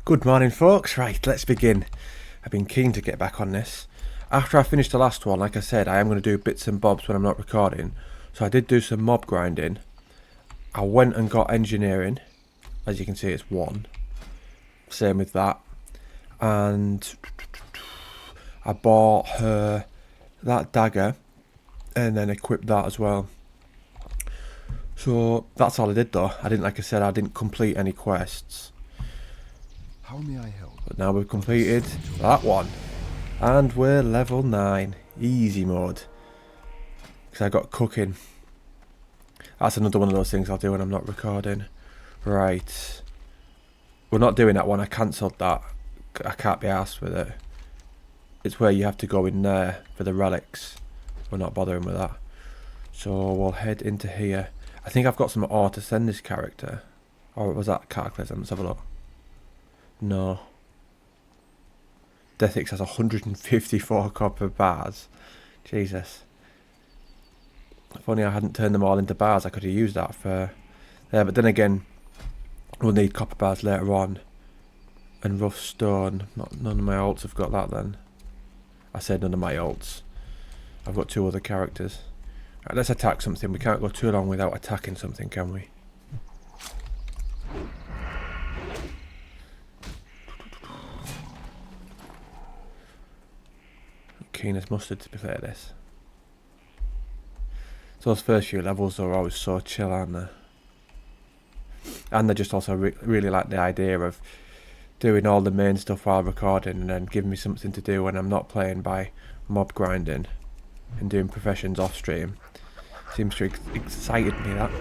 Good morning, folks. Right, let's begin. I've been keen to get back on this. After I finished the last one, like I said, I am going to do bits and bobs when I'm not recording. So I did do some mob grinding. I went and got engineering. As you can see, it's 1. Same with that. And I bought her that dagger and then equipped that as well. So that's all I did though. I didn't complete any quests. How may I help? But now we've completed that one. And we're level 9. Easy mode. Because I got cooking. That's another one of those things I'll do when I'm not recording. Right. We're not doing that one. I cancelled that. I can't be arsed with it. It's where you have to go in there for the relics. We're not bothering with that. So we'll head into here. I think I've got some ore to send this character. Or was that Cataclysm? Let's have a look. No. Deathix has 154 copper bars. Jesus. If only I hadn't turned them all into bars, I could have used that for there. But then again, we'll need copper bars later on. And rough stone. None of my alts have got that then. I said none of my alts. I've got 2 other characters. Right, let's attack something. We can't go too long without attacking something, can we? Keen as mustard to play this. So those first few levels are always so chill, aren't they? And they just also really like the idea of doing all the main stuff while recording and then giving me something to do when I'm not playing by mob grinding and doing professions off stream. Seems to excited me, that.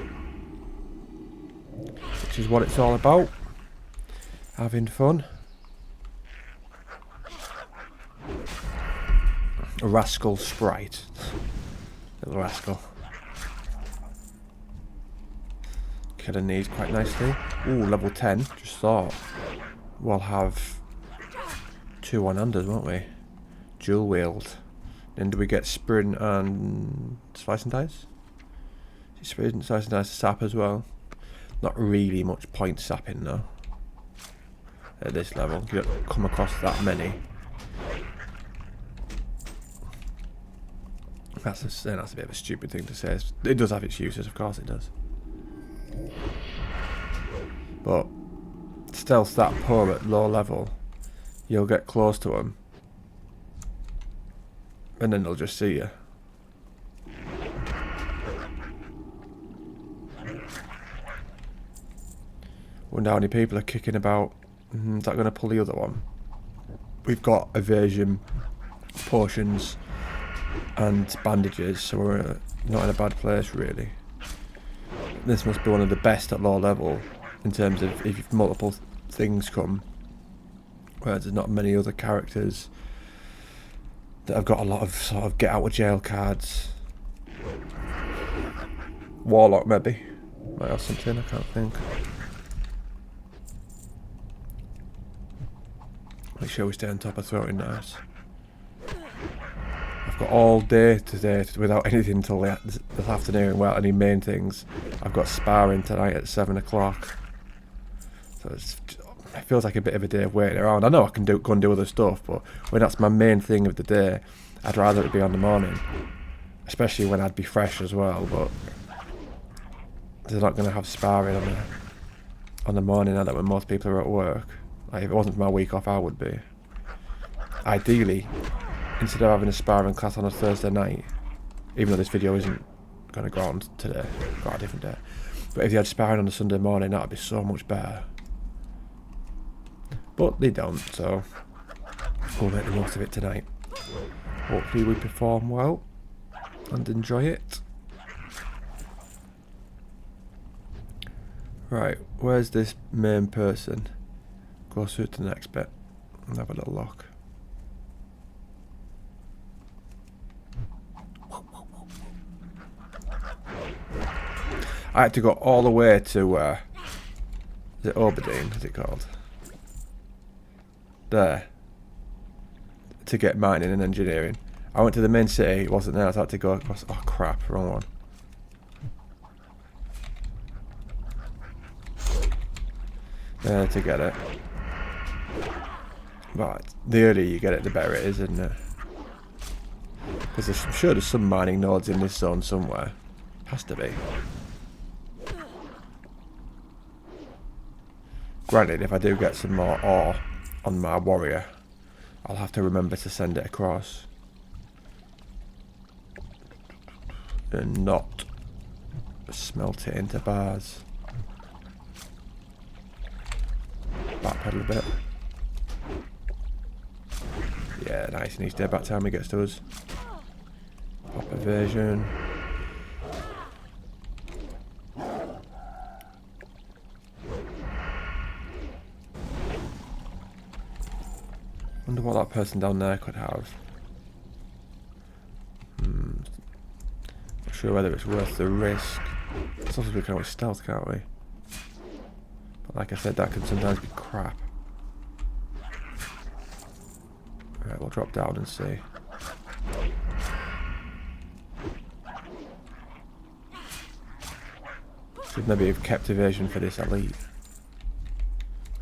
Which is what it's all about. Having fun. A rascal sprite. Little rascal. Killing these quite nicely. Ooh, level 10. Just thought. We'll have 2 one-handers, won't we? Dual wield. Then do we get sprint and slice and dice? Sprint, slice and dice, sap as well. Not really much point sapping though. At this level, you don't come across that many. That's a bit of a stupid thing to say. It does have its uses, of course it does. But stealth that poor at low level, you'll get close to them, and then they'll just see you. Wonder how many people are kicking about. Is that going to pull the other one? We've got evasion, potions, and bandages, so we're not in a bad place really. This must be one of the best at low level in terms of if multiple things come, whereas there's not many other characters that have got a lot of sort of get out of jail cards. Warlock maybe might have something, I can't think. Make sure we stay on top of throwing knives. I've got all day today without anything until this afternoon without any main things. I've got sparring tonight at 7 o'clock. So it feels like a bit of a day of waiting around. I know I can go and do other stuff, but when that's my main thing of the day, I'd rather it be on the morning. Especially when I'd be fresh as well, but they're not going to have sparring on the morning now that when most people are at work. Like, if it wasn't for my week off, I would be. Ideally, instead of having a sparring class on a Thursday night, even though this video isn't going to go on today, got a different day. But if you had sparring on a Sunday morning, that would be so much better. But they don't, so we'll make the most of it tonight. Hopefully we perform well and enjoy it. Right, where's this main person? Go through to the next bit and have a little look. I had to go all the way to, is it Oberdeen, is it called? There. To get mining and engineering. I went to the main city, it wasn't there, I had to go across, oh crap, wrong one. There to get it. But the earlier you get it, the better it is, isn't it? Because I'm sure there's some mining nodes in this zone somewhere. Has to be. Granted, if I do get some more ore on my warrior, I'll have to remember to send it across. And not smelt it into bars. Backpedal a bit. Yeah, nice, and he's dead by the time he gets to us. Pop evasion. Wonder what that person down there could have. Not sure whether it's worth the risk. Sometimes we can always stealth, can't we? But like I said, that can sometimes be crap. Alright, we'll drop down and see. Should maybe have kept evasion for this elite.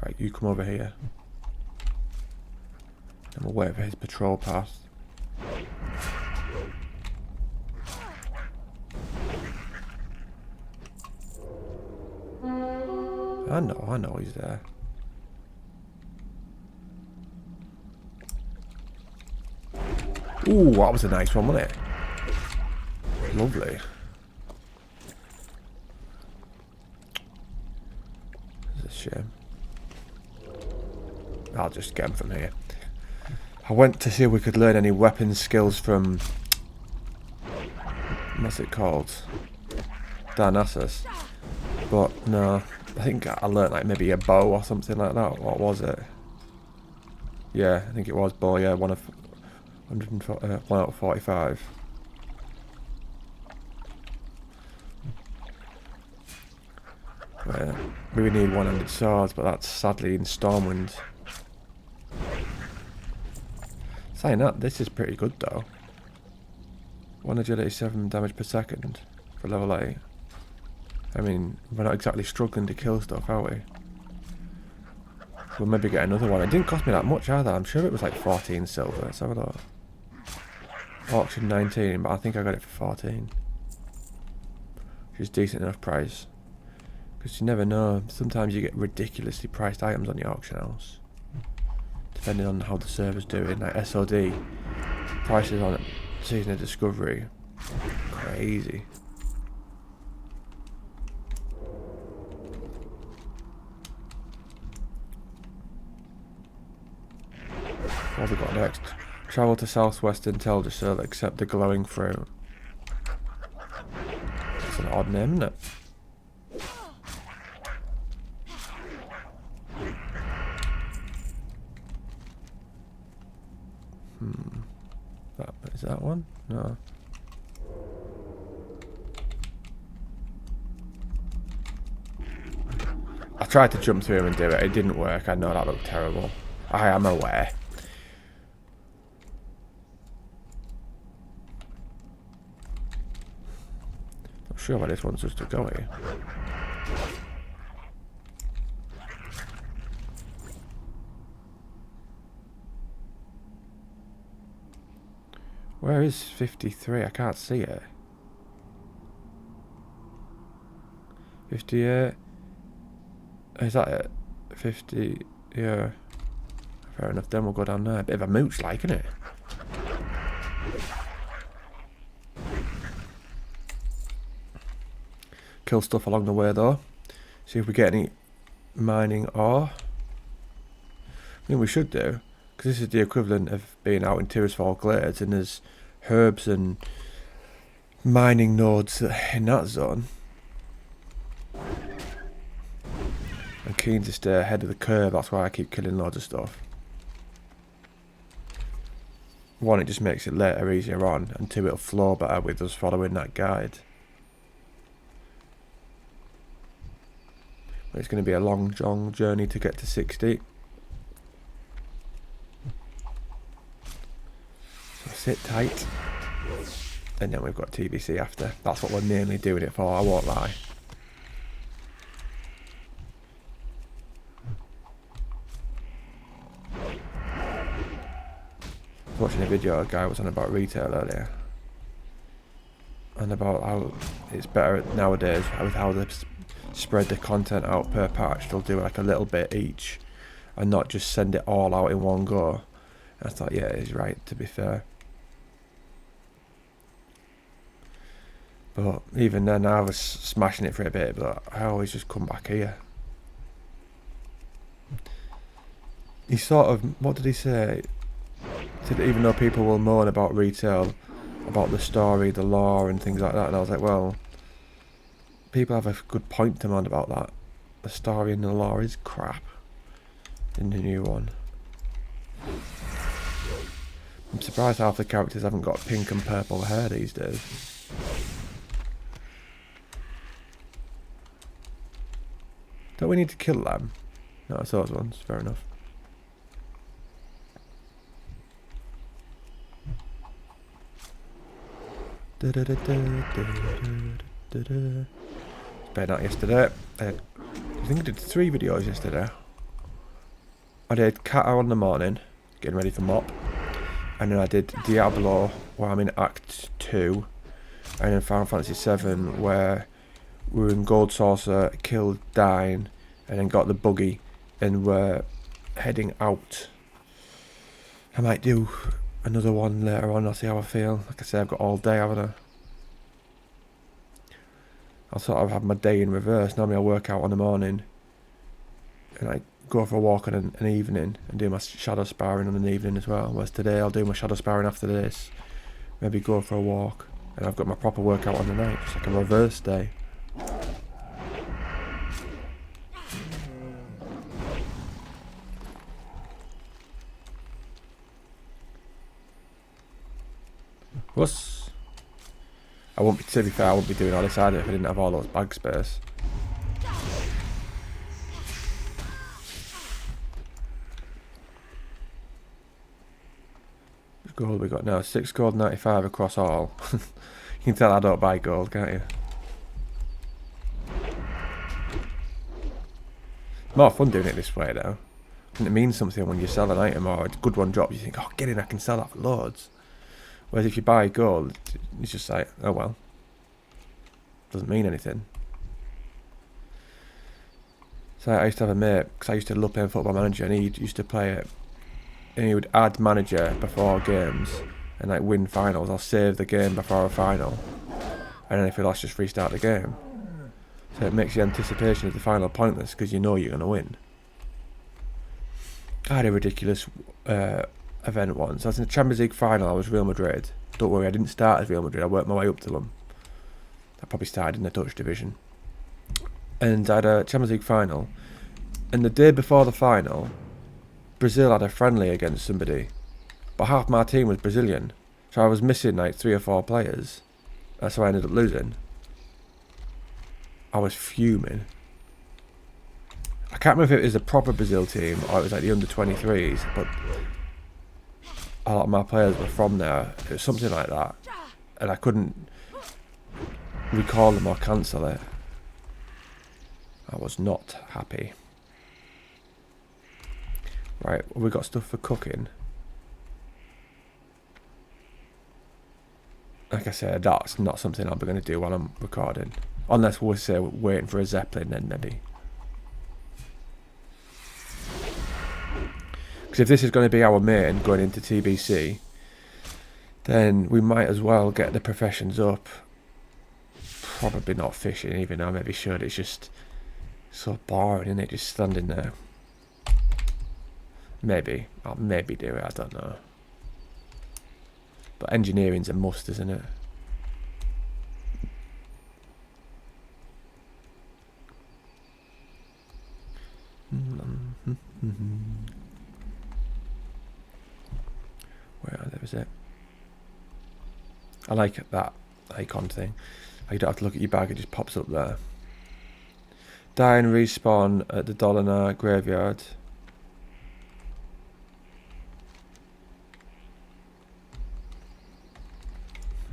Right, you come over here. And we'll wait for his patrol path. I know he's there. Ooh, that was a nice one, wasn't it? Lovely. It's a shame. I'll just get him from here. I went to see if we could learn any weapon skills from... what's it called? Darnassus. But no, I think I learnt like maybe a bow or something like that. What was it? Yeah, I think it was bow, yeah, one out of 45. We need one-handed swords, but that's sadly in Stormwind. Saying that, this is pretty good though. 187 damage per second for level 8. I mean, we're not exactly struggling to kill stuff, are we? We'll maybe get another one. It didn't cost me that much either. I'm sure it was like 14 silver. Let's have a look. Auction 19, but I think I got it for 14. Which is decent enough price. Because you never know. Sometimes you get ridiculously priced items on your auction house. Depending on how the server's doing. Like SOD. Prices on Season of Discovery. Crazy. What have we got next? Travel to southwestern Teldrassil, accept the glowing fruit. That's an odd name, isn't it? Is that one? No. I tried to jump through and do it. It didn't work. I know that looked terrible. I am aware. Not sure why this wants us to go here. Where is 53? I can't see it. 58. Is that it? 50. Yeah. Fair enough. Then we'll go down there. Bit of a mooch, like, isn't it? Kill stuff along the way, though. See if we get any mining ore. I think we should do. Because this is the equivalent of being out in Tirisfal Glades, and there's herbs and mining nodes in that zone. I'm keen to stay ahead of the curve, that's why I keep killing loads of stuff. One, it just makes it later easier on, and two, it'll flow better with us following that guide. But it's going to be a long journey to get to 60. Sit tight, and then we've got TBC after. That's what we're mainly doing it for, I won't lie. watching a video, a guy was on about retail earlier. And about how it's better nowadays with how they spread the content out per patch. They'll do like a little bit each and not just send it all out in one go. And I thought, yeah, he's right, to be fair. But even then, I was smashing it for a bit, but I always just come back here. He sort of, what did he say? He said that even though people will moan about retail, about the story, the lore and things like that, and I was like, well, people have a good point to moan about that. The story and the lore is crap in the new one. I'm surprised half the characters haven't got pink and purple hair these days. Don't we need to kill them? No, it's those ones, fair enough. Better not yesterday. I think I did 3 videos yesterday. I did Kata on the morning, getting ready for mop. And then I did Diablo, where I'm in Act 2. And then Final Fantasy 7, where we were in Gold Saucer, killed Dine, and then got the buggy, and we're heading out. I might do another one later on, I'll see how I feel. Like I say, I've got all day, haven't I? I'll sort of have my day in reverse. Normally I work out on the morning, and I go for a walk on an evening, and do my shadow sparring on an evening as well. Whereas today I'll do my shadow sparring after this, maybe go for a walk, and I've got my proper workout on the night. It's like a reverse day. I won't be, to be fair, I won't be doing all this either if I didn't have all those bag space. What gold we got now? 6 gold, 95 across all. You can tell I don't buy gold, can't you? More fun doing it this way though. And it means something when you sell an item or a good one drops, you think, oh, get in, I can sell that for loads. Whereas if you buy gold, it's just like, oh well. Doesn't mean anything. So I used to have a mate, because I used to love playing Football Manager, and he used to play it, and he would add manager before games, and like win finals, or save the game before a final. And then if he lost, just restart the game. So it makes the anticipation of the final pointless, because you know you're going to win. I had a ridiculous event once. I was in the Champions League final, I was Real Madrid. Don't worry, I didn't start as Real Madrid, I worked my way up to them. I probably started in the Dutch division. And I had a Champions League final. And the day before the final, Brazil had a friendly against somebody. But half my team was Brazilian. So I was missing like 3 or 4 players. That's why I ended up losing. I was fuming. I can't remember if it was a proper Brazil team or it was like the under-23s. But a lot of my players were from there. It was something like that. And I couldn't recall them or cancel it. I was not happy. Right, we got stuff for cooking. Like I said, that's not something I'm going to do while I'm recording. Unless we're say waiting for a Zeppelin, then maybe. Because if this is going to be our main going into TBC, then we might as well get the professions up. Probably not fishing, even though I maybe should. It's just so boring, isn't it? Just standing there. Maybe. I'll maybe do it, I don't know. But engineering's a must, isn't it? Where there is it? I like that icon thing. You don't have to look at your bag, it just pops up there. Die and respawn at the Dolinar graveyard.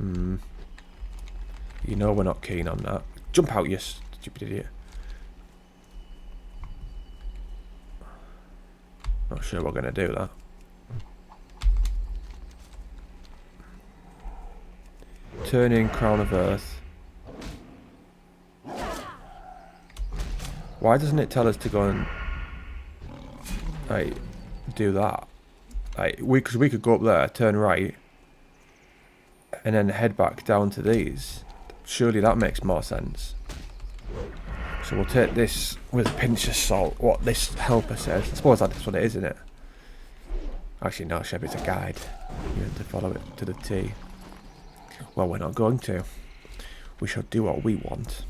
You know we're not keen on that. Jump out, you stupid idiot. Not sure we're going to do that. turn in Crown of Earth. Why doesn't it tell us to go and like do that? Like because we could go up there, turn right, and then head back down to these. Surely that makes more sense. So we'll take this with a pinch of salt, what this helper says. I suppose that's what it is, isn't it? Actually, no, Sheb, it's a guide. You have to follow it to the T. Well, we're not going to. We shall do what we want.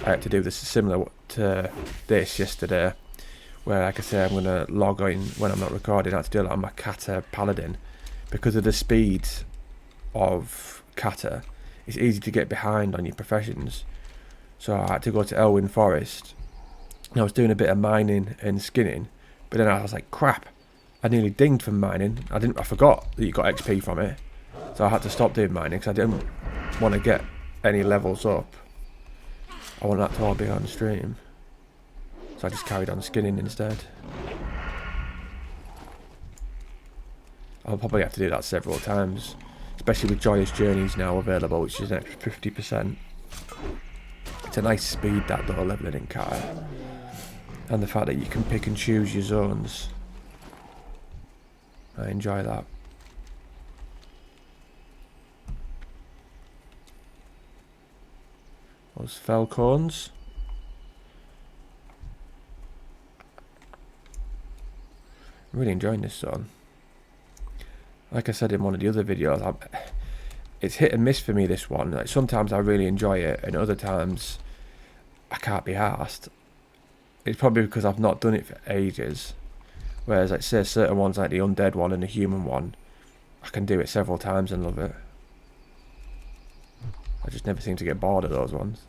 I had to do this similar to this yesterday, where, like I say, I'm going to log in when I'm not recording. I had to do that on my Kata Paladin. Because of the speed of Kata, it's easy to get behind on your professions. So I had to go to Elwyn Forest. And I was doing a bit of mining and skinning, but then I was like, crap, I nearly dinged from mining. I forgot that you got XP from it. So I had to stop doing mining because I didn't want to get any levels up. I want that to all be on stream. So I just carried on skinning instead. I'll probably have to do that several times. Especially with Joyous Journeys now available, which is an extra 50%. It's a nice speed that though, leveling in Kata. And the fact that you can pick and choose your zones. I enjoy that. Those Falcons. I'm really enjoying this zone. Like I said in one of the other videos, it's hit and miss for me, this one. Like, sometimes I really enjoy it, and other times I can't be arsed. It's probably because I've not done it for ages. Whereas, like, say, certain ones like the undead one and the human one, I can do it several times and love it. I just never seem to get bored of those ones.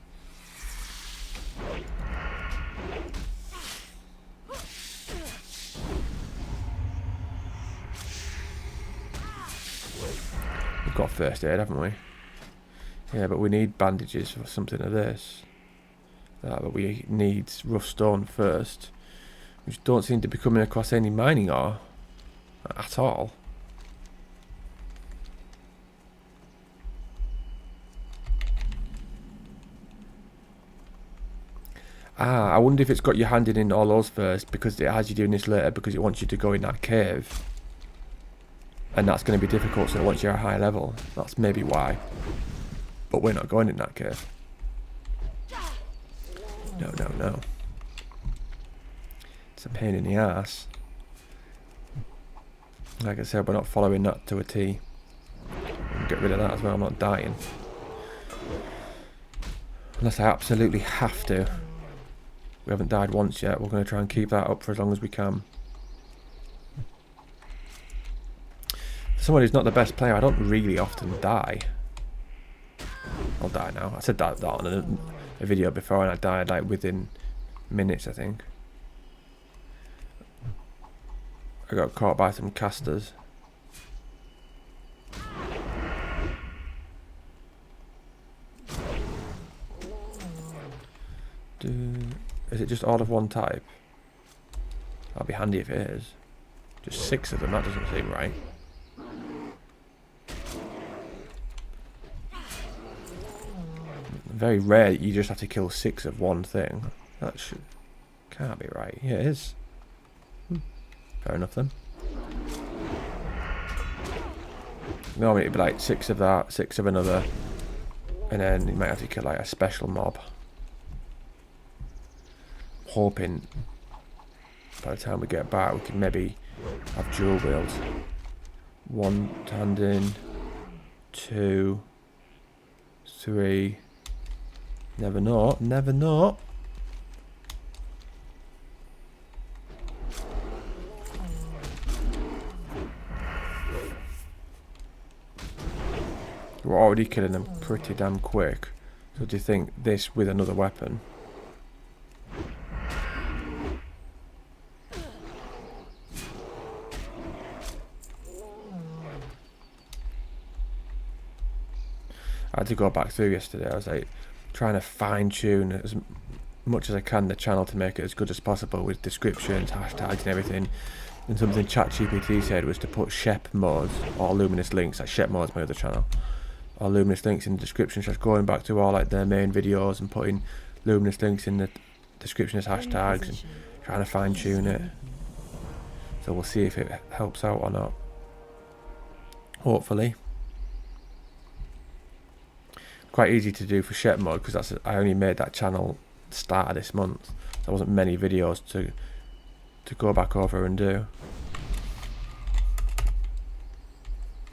We've got first aid, haven't we? Yeah, but we need bandages for something of this. But we need rough stone first. Which don't seem to be coming across any mining ore at all. I wonder if it's got you handing in all those first because it has you doing this later because it wants you to go in that cave. And that's going to be difficult, so once you're a high level, that's maybe why. But we're not going in that cave. No, no, no. It's a pain in the ass. Like I said, we're not following that to a T. We'll get rid of that as well, I'm not dying. Unless I absolutely have to. We haven't died once yet, we're going to try and keep that up for as long as we can. For someone who's not the best player, I don't really often die. I'll die now. I said that on a video before and I died like within minutes, I think. I got caught by some casters. Is it just all of one type? That'd be handy if it is. Just 6 of them, that doesn't seem right. Very rare you just have to kill 6 of one thing. That can't be right. Yeah, it is. Fair enough then. Normally it'd be like 6 of that, 6 of another, and then you might have to kill like a special mob. Hoping by the time we get back we can maybe have dual wield. 1 hand in, 2, 3. Never know, never know. We're already killing them pretty damn quick. So do you think this with another weapon? I had to go back through yesterday. I was like, trying to fine tune as much as I can the channel to make it as good as possible with descriptions, hashtags and everything. And something ChatGPT said was to put Shep modes or Luminous Lynx, like Shep mode's my other channel, or Luminous Lynx in the description, just going back to all like their main videos and putting Luminous Lynx in the description as hashtags and trying to fine tune it. So we'll see if it helps out or not. Hopefully. Quite easy to do for Shep mode because I only made that channel start of this month. So there wasn't many videos to go back over and do.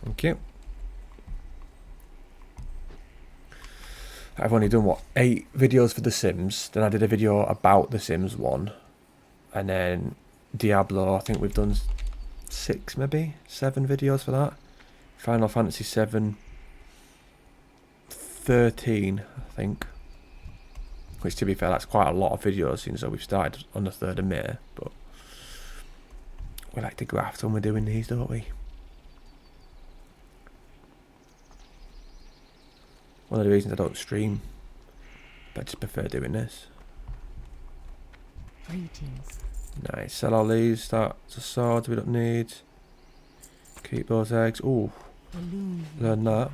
Thank you. I've only done what, 8 videos for The Sims. Then I did a video about The Sims 1, and then Diablo. I think we've done 6, maybe 7 videos for that. Final Fantasy 7, 13, I think. Which, to be fair, that's quite a lot of videos since we've started on the 3rd of May. But we like to graft when we're doing these, don't we? One of the reasons I don't stream, but I just prefer doing this. Greetings. Nice. Sell all these. That's a sword we don't need. Keep those eggs. Ooh. Learn that.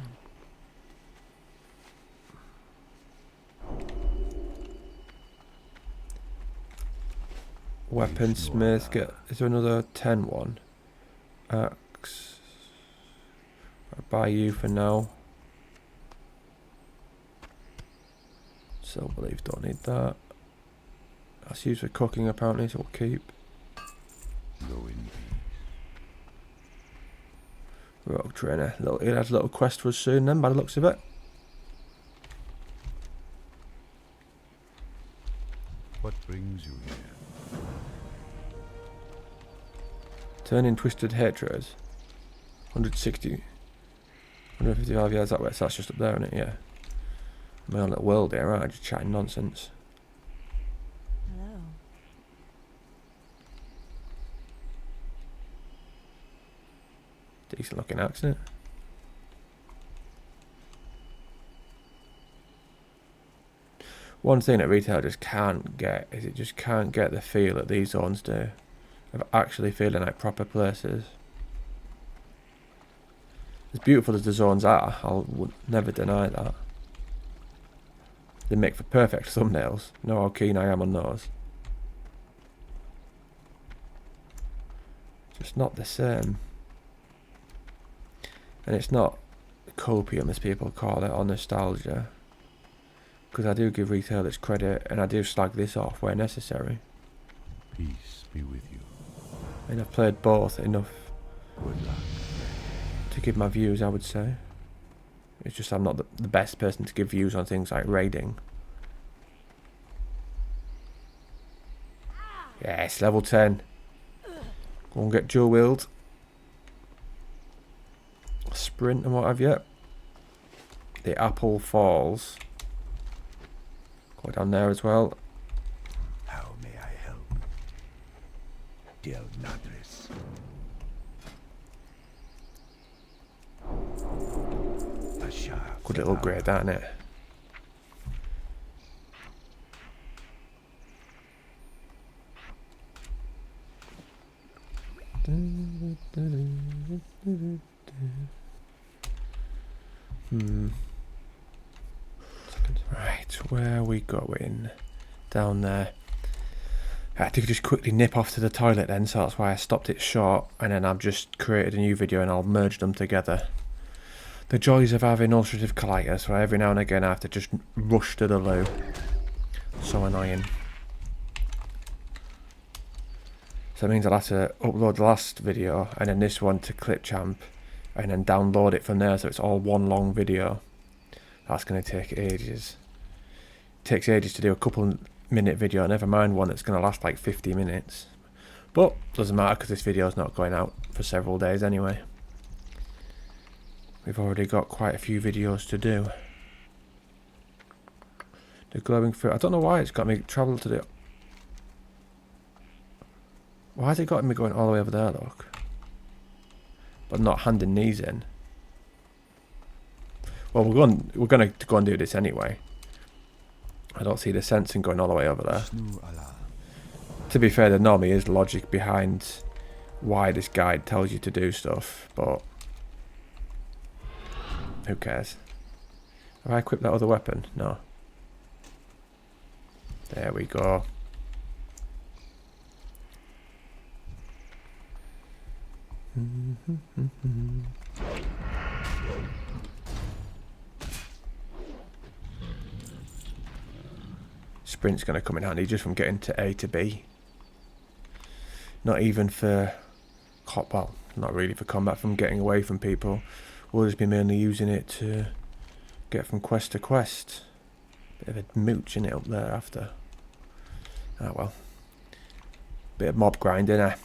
Weaponsmith. Is there another 10 one? Axe. I'll buy you for now. Silver leaf, don't need that. That's used for cooking apparently, so we'll keep. Rogue trainer. It has a little quest for us soon then, by the looks of it. What brings you here? Turning Twisted Hatred. 160. 155 yards that way, so that's just up there, isn't it? Yeah. My own little world here, right? Just chatting nonsense. Hello. Decent looking axe, isn't it? One thing that retail just can't get is it just can't get the feel that these zones do of actually feeling like proper places. As beautiful as the zones are, would never deny that. They make for perfect thumbnails. You know how keen I am on those. Just not the same. And it's not copium as people call it, or nostalgia. Because I do give retail its credit and I do slag this off where necessary. Peace be with you. And I've played both enough Good luck. to give my views, I would say. It's just I'm not the best person to give views on things like raiding. Yes, level 10. Go and get dual wield. Sprint and what have you. The apple falls. Go down there as well. How may I help? Dear Madres. Good little upgrade, that, isn't it? Right, where are we going? Down there. I had to just quickly nip off to the toilet then, so that's why I stopped it short, and then I've just created a new video and I'll merge them together. The joys of having ulcerative colitis, where every now and again I have to just rush to the loo. So annoying. So it means I'll have to upload the last video and then this one to Clipchamp and then download it from there so it's all one long video. That's going to take ages. It takes ages to do a couple-minute video, never mind one that's going to last like 50 minutes. But doesn't matter because this video's not going out for several days anyway. We've already got quite a few videos to do. The glowing fruit. I don't know why it's got me travel to the... Why has it got me going all the way over there, look? But not handing these in. Well, we're going to go and do this anyway. I don't see the sense in going all the way over there. Shnu Allah. To be fair, there normally is logic behind why this guide tells you to do stuff, but who cares? Have I equipped that other weapon? No. There we go. Sprint's going to come in handy just from getting to A to B. Not even for, well, not really for combat, from getting away from people. We'll just be mainly using it to get from quest to quest. Bit of a mooch in it up there after. Ah well. Bit of mob grinding, eh?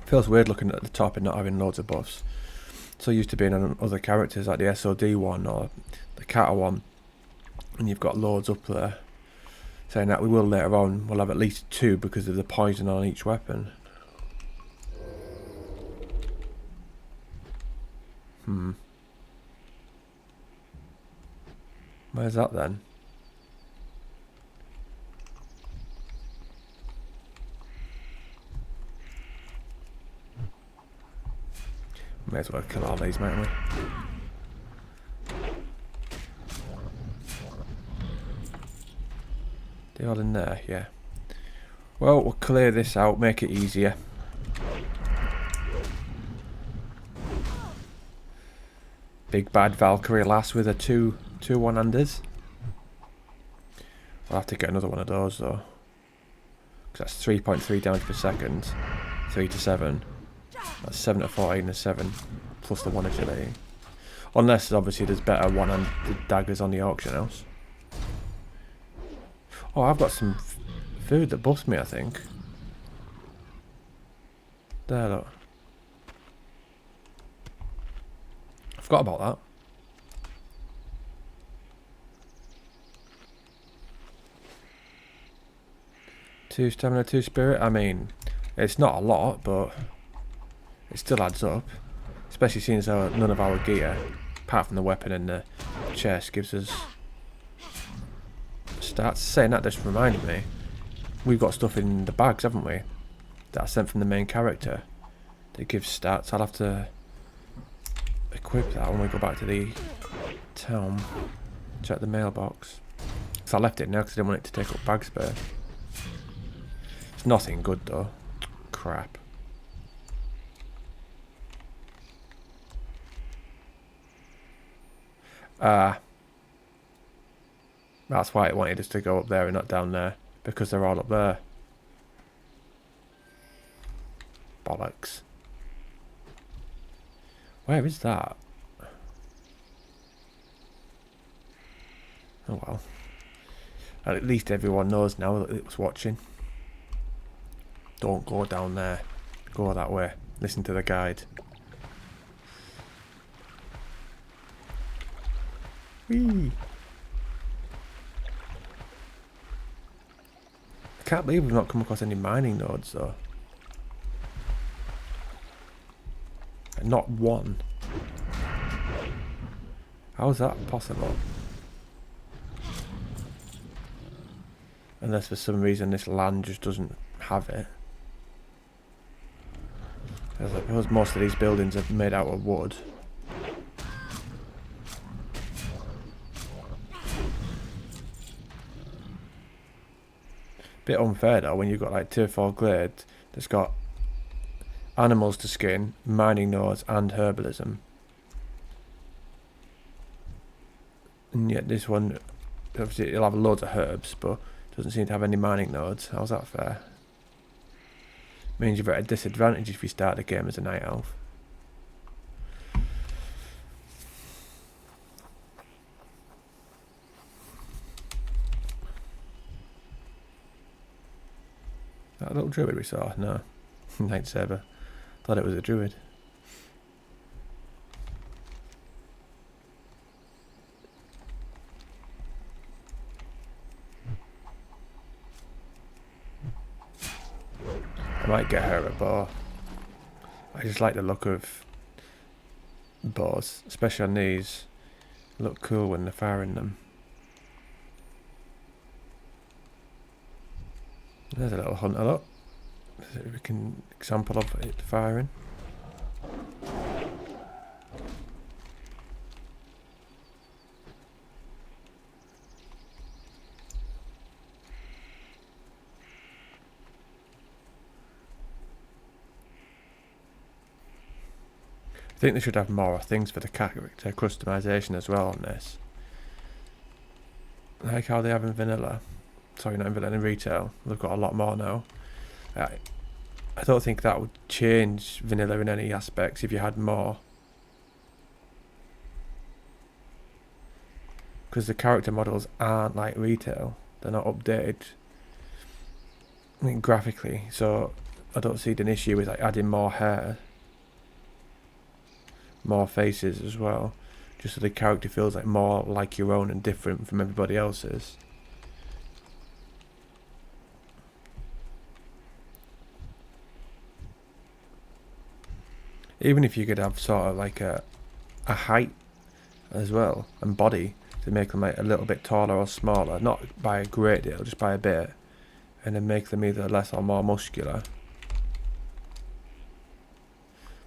Feels weird looking at the top and not having loads of buffs. So used to being on other characters like the SOD one or the Kata one, and you've got loads up there. Saying that we will later on, we'll have at least 2 because of the poison on each weapon. Where's that then? May as well kill all these, mightn't we? They're all in there, yeah. Well, we'll clear this out, make it easier. Big bad Valkyrie lass with a two one-handers. I'll have to get another one of those though. Because that's 3.3 damage per second. 3 to 7. That's 7 to 14 to 7. Plus the 1 agility. Unless obviously there's better one-handed daggers on the auction house. Oh, I've got some food that buffs me, I think. There, look. I forgot about that. Two stamina, 2 spirit. I mean, it's not a lot, but it still adds up. Especially seeing as how none of our gear, apart from the weapon and the chest, gives us stats. Saying that just reminded me, we've got stuff in the bags, haven't we? That I sent from the main character. That gives stats. I'll have to equip that when we go back to the town. Check the mailbox. So I left it now because I didn't want it to take up bag space. It's nothing good though. Crap. That's why it wanted us to go up there and not down there. Because they're all up there. Bollocks. Where is that? Oh well. At least everyone knows now that it was watching. Don't go down there. Go that way. Listen to the guide. Whee! I can't believe we've not come across any mining nodes though. Not one. How is that possible? Unless for some reason this land just doesn't have it. I suppose most of these buildings are made out of wood. Bit unfair though when you've got like tier 4 glade that's got animals to skin, mining nodes and herbalism. And yet this one, obviously it'll have loads of herbs but doesn't seem to have any mining nodes. How's that fair? Means you're at a disadvantage if you start the game as a night elf. That little druid we saw? No. Night saber. Thought it was a druid. might get her a bow. I just like the look of bows, especially on these. Look cool when they're firing them. There's a little hunter, look. We can example of it firing. I think they should have more things for the character customization as well on this. Like how they have in vanilla. Sorry, not in vanilla, in retail. They've got a lot more now. I don't think that would change vanilla in any aspects if you had more. Because the character models aren't like retail. They're not updated, I mean, graphically. So I don't see an issue with like adding more hair. More faces as well. Just so the character feels like more like your own and different from everybody else's. Even if you could have sort of like a height as well and body to make them like a little bit taller or smaller, not by a great deal, just by a bit, and then make them either less or more muscular.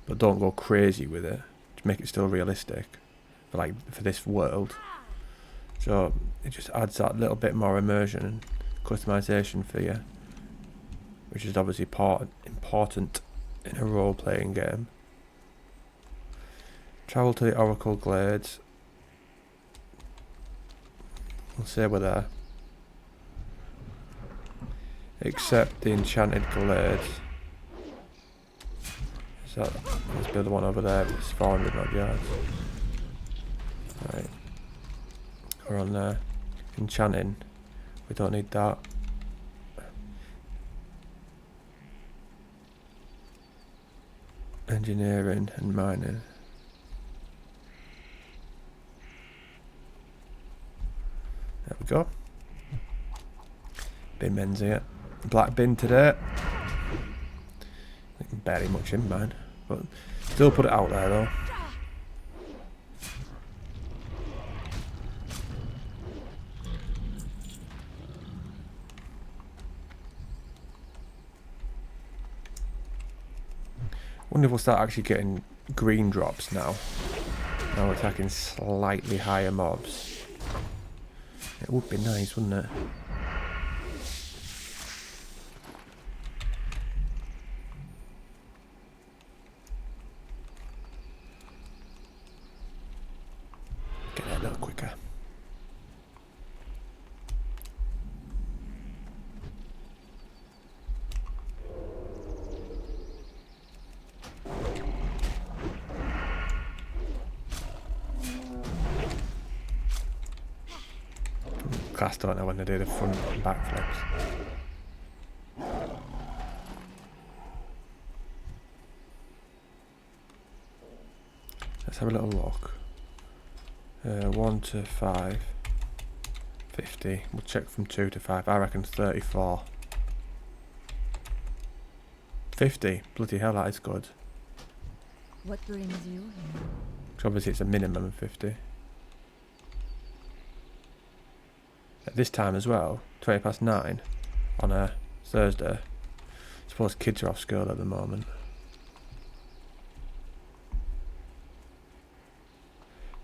But don't go crazy with it. Just make it still realistic for this world. So it just adds that little bit more immersion and customization for you, which is obviously important in a role-playing game. Travel to the Oracle Glades. We'll say we're there. Except the Enchanted Glades. Is that, let's build the one over there. It's 400 odd yards. Right. We're on there. Enchanting. We don't need that. Engineering and mining. There we go. Bin men's here. Black bin today. Barely much in mine, but still put it out there though. Wonder if we'll start actually getting green drops now. Now we're attacking slightly higher mobs. It would be nice, wouldn't it? Get that a little quicker. Class don't know when they do the front and back flips. Let's have a little look. 1 to 5. 50. We'll check from 2 to 5. I reckon 34. 50. Bloody hell, that is good. What brings you here? So obviously it's a minimum of 50. At this time as well, 20 past 9 on a Thursday. I suppose kids are off school at the moment.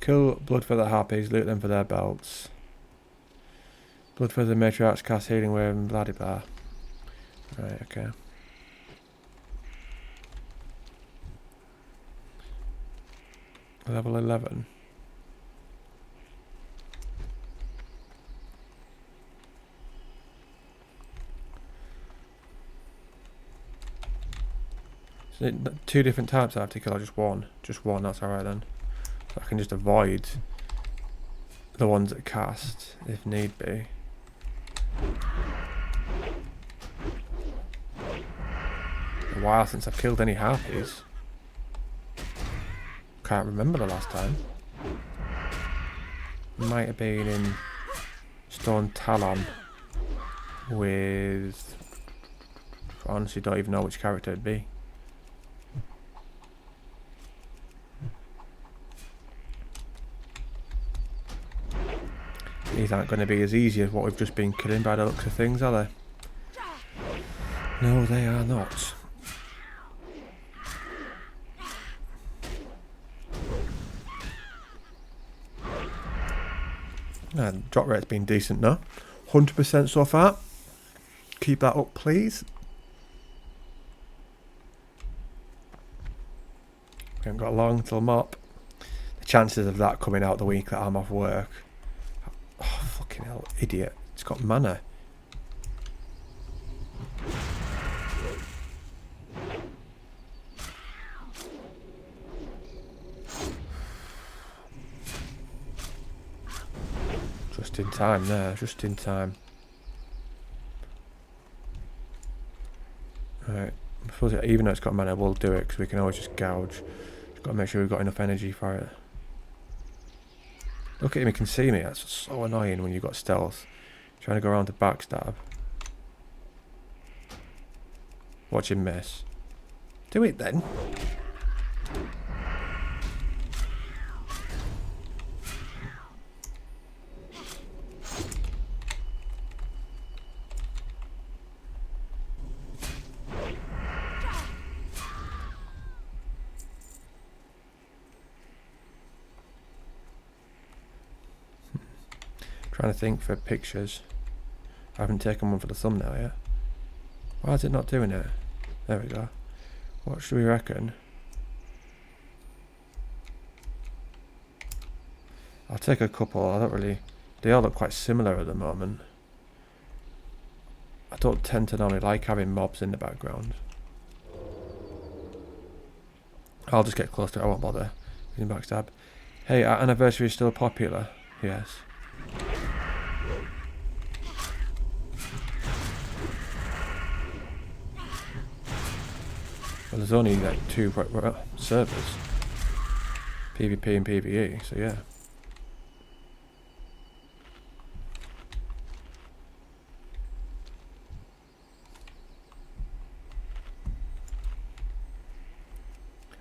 Kill Bloodfeather Harpies, loot them for their belts. Bloodfeather Matriarchs cast healing wave and blah blah. Right, okay. Level 11. So 2 different types I have to kill, or just one? Just one, that's alright then. So I can just avoid the ones that cast, if need be. A while since I've killed any harpies. Can't remember the last time. Might have been in Stone Talon with I honestly don't even know which character it'd be. These aren't going to be as easy as what we've just been killing by the looks of things, are they? No, they are not. And drop rate's been decent now. 100% so far. Keep that up, please. We haven't got long till mop. The chances of that coming out the week that I'm off work. Oh, fucking hell, idiot. It's got mana. Just in time there, just in time. Right, I suppose even though it's got mana, we'll do it because we can always just gouge. Just got to make sure we've got enough energy for it. Look at him, he can see me. That's so annoying when you've got stealth. Trying to go around to backstab. Watch him miss. Do it then. Trying to think for pictures. I haven't taken one for the thumbnail yet. Why is it not doing it? There we go. What should we reckon? I'll take a couple. I don't really... They all look quite similar at the moment. I don't tend to normally like having mobs in the background. I'll just get close to it. I won't bother using backstab. Hey, our anniversary is still popular. Yes. Well, there's only like 2 servers. PvP and PvE, so yeah.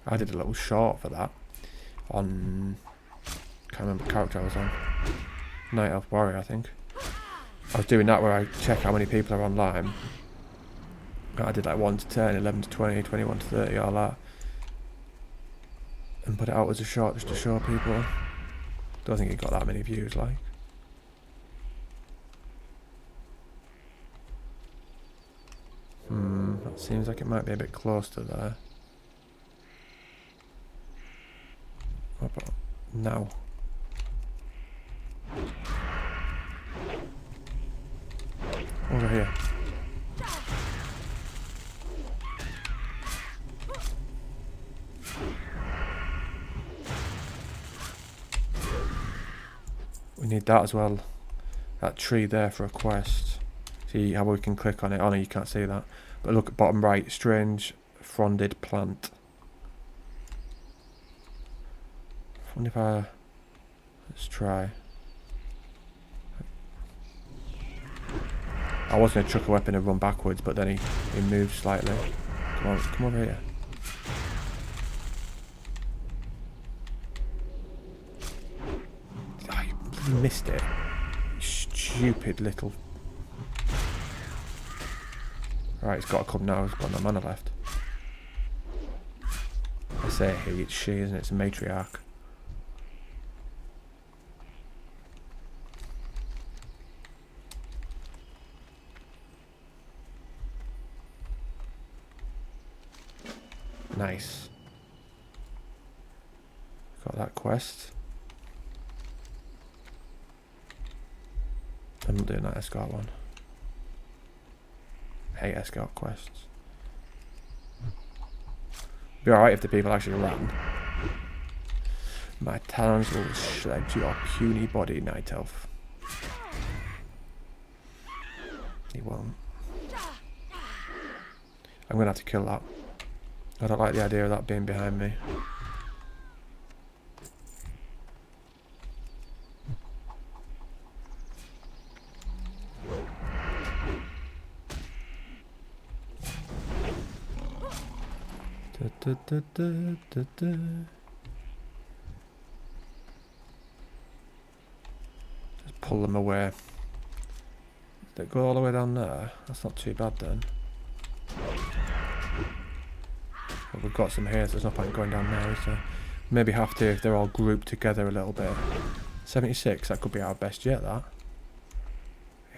I did a little short for that on... Can't remember the character I was on. Night Elf Warrior, I think. I was doing that where I check how many people are online. I did like 1 to 10, 11 to 20, 21 to 30, all that. And put it out as a short just to show people. Don't think it got that many views, like. That seems like it might be a bit close to there. What about now? Over here. We need that as well. That tree there for a quest. See how we can click on it. Oh no, you can't see that. But look at bottom right. Strange fronded plant. I wonder if I... Let's try. I was going to chuck a weapon and run backwards, but then he moved slightly. Come on, come over here. Oh, you missed it. You stupid little... Right, it's got to come now. It's got no mana left. I say he, it's she, isn't it? It's a matriarch. Nice. Got that quest. I'm not doing that escort one. I hate escort quests. Be alright if the people actually ran. My talons will shred your puny body, Night Elf. He won't. I'm gonna have to kill that. I don't like the idea of that being behind me. Just pull them away. Did it go all the way down there? That's not too bad then. But we've got some here, so there's no point going down there, is there? Maybe have to if they're all grouped together a little bit. 76, that could be our best yet, that.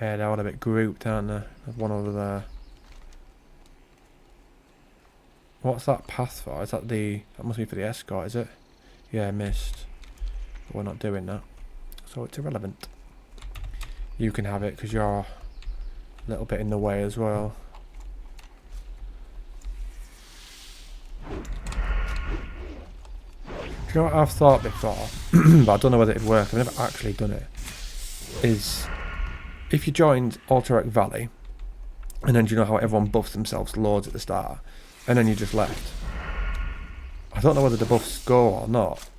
Yeah, they're all a bit grouped, aren't they? There's one over there. What's that path for? Is that the... That must be for the escort, is it? Yeah, missed. But we're not doing that. So it's irrelevant. You can have it, because you're a little bit in the way as well. Do you know what I've thought before? But I don't know whether it'd work. I've never actually done it. Is... If you joined Alterac Valley, and then do you know how everyone buffs themselves loads at the start, and then you just left. I don't know whether the buffs go or not.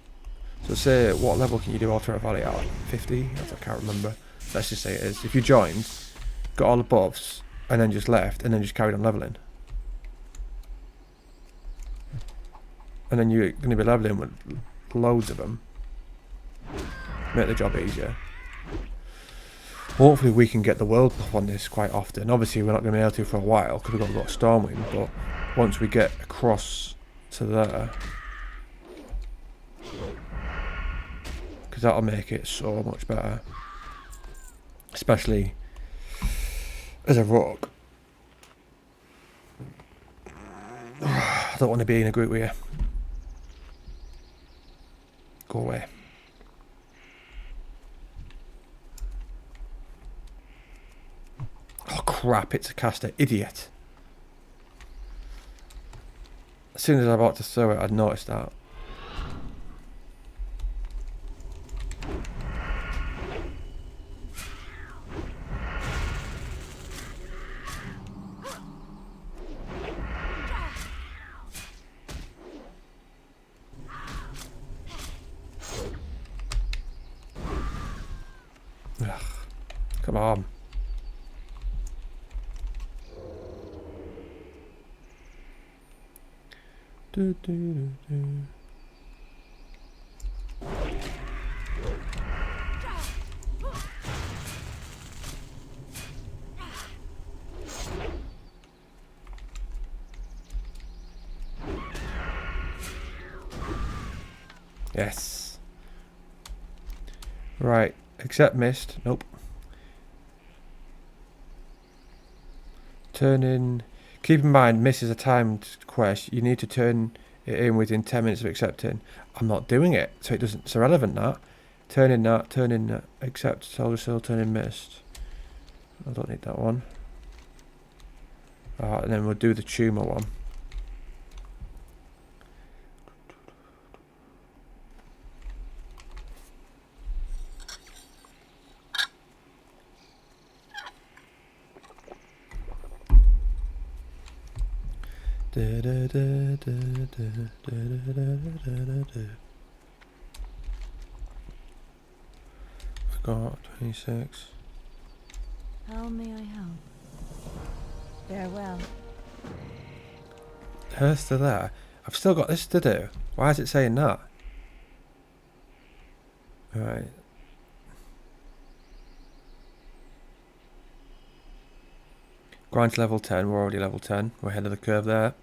So say, what level can you do Alterac Valley at? 50? I can't remember. Let's just say it is. If you joined, got all the buffs, and then just left, and then just carried on leveling. And then you're going to be leveling with loads of them. Make the job easier. Hopefully we can get the world buff on this quite often. Obviously we're not going to be able to for a while because we've got to go to Stormwind, but once we get across to there, because that'll make it so much better, especially as a rogue. I don't want to be in a group with you. Go away. Oh crap, it's a caster. Idiot. As soon as I was about to throw it, I'd noticed that. Ugh. Come on. Do, do, do, do. Yes. Right. Accept mist. Nope. Turn in. Keep in mind, miss is a timed quest. You need to turn it in within 10 minutes of accepting. I'm not doing it, so it doesn't. It's irrelevant. That. Turn in that. Turn in that. Accept. Soldier still turn in mist. I don't need that one. Alright, and then we'll do the tumor one. Forgot 26. How may I help? Farewell. Hers to there. I've still got this to do. Why is it saying that? Alright. Grind to level 10. We're already level 10. We're ahead of the curve there.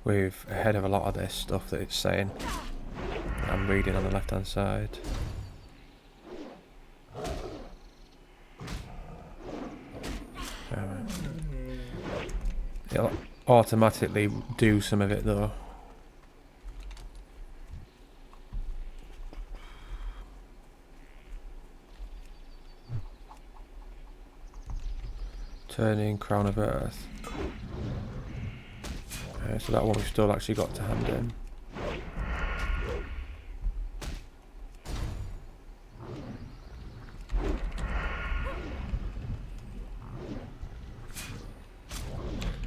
We're ahead of a lot of this stuff that it's saying. I'm reading on the left hand side. It'll automatically do some of it though. Turning Crown of Earth. Okay, so that one we've still actually got to hand in.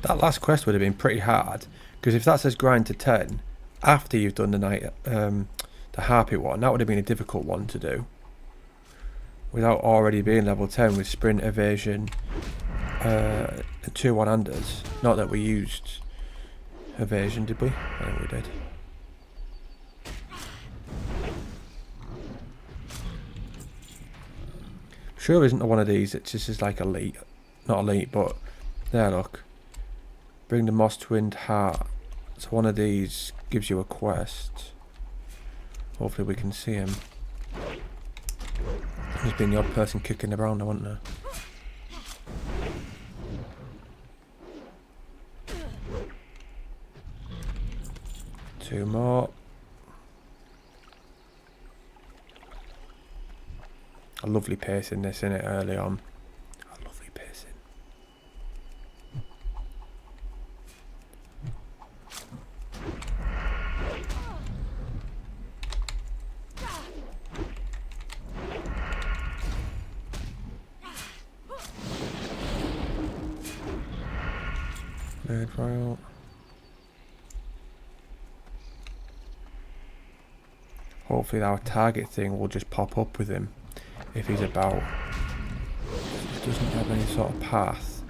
That last quest would have been pretty hard, because if that says grind to 10 after you've done the night, the harpy one, that would have been a difficult one to do. Without already being level 10 with sprint, evasion, and 2 one-handers. Not that we used evasion, did we? I think we did. Sure isn't one of these, it's just like elite. Not elite, but there, look. Bring the moss twinned heart. So one of these gives you a quest. Hopefully we can see him. There's been the odd person kicking around, I wasn't there? 2 more. A lovely pacing this, innit, early on. A lovely pacing. Mid rail. Hopefully our target thing will just pop up with him if he's about. He doesn't have any sort of path.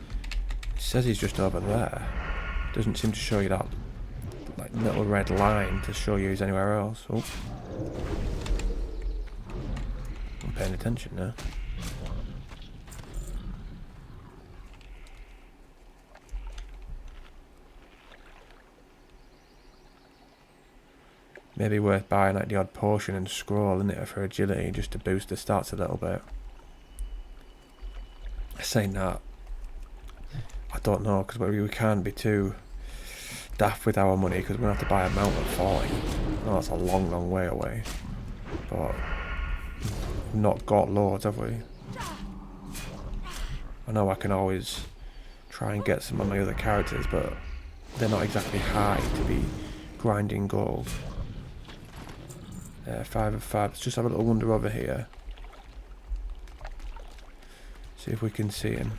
It says he's just over there. Doesn't seem to show you that like little red line to show you he's anywhere else. Oh. I'm paying attention now. Maybe worth buying like the odd potion and scroll, isn't it, for agility, just to boost the stats a little bit. Saying that, I don't know, because we can't be too daft with our money, because we're going to have to buy a mount at 40. No, that's a long, long way away. But we've not got loads, have we? I know I can always try and get some of my other characters, but they're not exactly high to be grinding gold. 5 of 5. Let's just have a little wander over here. See if we can see him.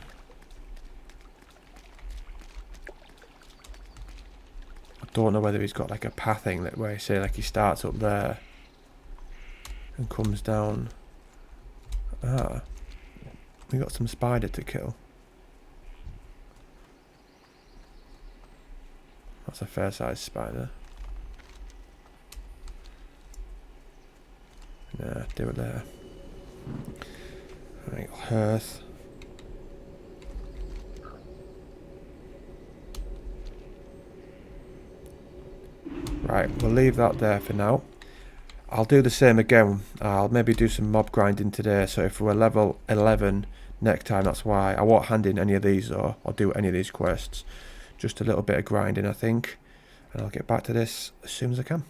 I don't know whether he's got like a pathing that where say like he starts up there and comes down. Ah, we got some spider to kill. That's a fair sized spider. Nah, do it there. Right, hearth. Right, we'll leave that there for now. I'll do the same again. I'll maybe do some mob grinding today, so if we're level 11 next time, that's why. I won't hand in any of these or do any of these quests. Just a little bit of grinding, I think. And I'll get back to this as soon as I can.